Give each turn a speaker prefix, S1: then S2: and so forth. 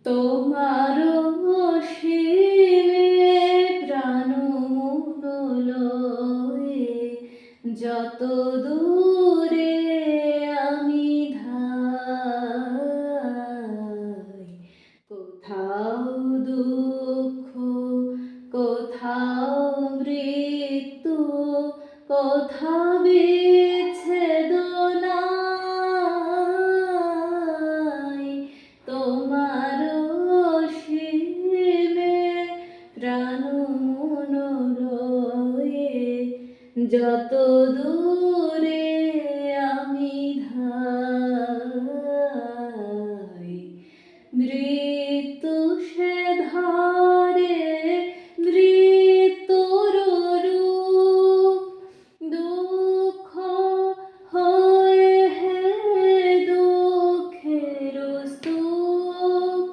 S1: তোমার অসীমে প্রাণ মন লয়ে যত দূরে আমি ধাই, কোথাও দুঃখ, কোথাও মৃত্যু, কোথাও বিচ্ছেদনাই, তোমার অসীমে প্রাণ মন লয়ে যত দূরে আমি ধাই, মৃত্যু সে ধারে মৃত্যুর রূপ, দুঃখ হয়ে হে দুঃখের স্তূপ,